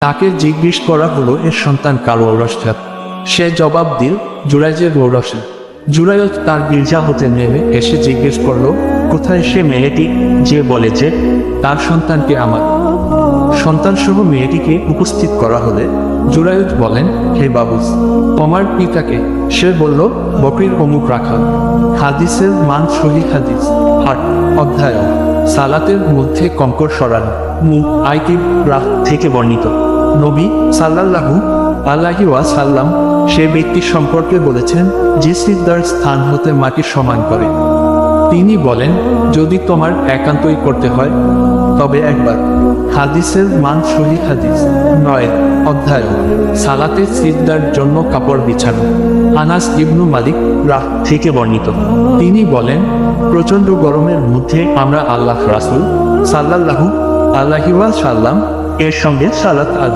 তাকে জিজ্ঞেস করা হলো এর সন্তান কার ঔরসজাত। সে জবাব দিল জুরাইজের ঔরসে। জুরাইজ তার গির্জা হতে নেমে এসে জিজ্ঞেস করলো কোথায় সে মেয়েটি যে বলেছে তার সন্তানকে আমার। সন্তানসহ মেয়েটিকে উপস্থিত করা হলে জুরাইজ বলেন, হে বাবুস, তোমার পিতাকে? সে বলল, বকরির অমুক রাখাল। হাদিসের মান সহি হাদিস ৮ অধ্যায় সালাতের মধ্যে কঙ্কর সরানো আইকিব রাহ থেকে বর্ণিত। নবী সাল্লাল্লাহু আলাইহি ওয়াসাল্লাম সে ব্যক্তি সম্পর্কে বলেছেন যে সিজদার স্থান হতে মাটি সমান করে। তিনি বলেন, যদি তোমার একান্তই করতে হয় তবে একবার। হাদিসের মান সহি হাদিস ৯ অধ্যায় সালাতে সিজদার জন্য কাপড় বিছানো। আনাস ইবনু মালিক রাহ থেকে বর্ণিত। তিনি বলেন, প্রচণ্ড গরমের মধ্যে আমরা আল্লাহ রাসূল সাল্লাল্লাহু আলাইহি ওয়াসাল্লাম এর সঙ্গে সালাত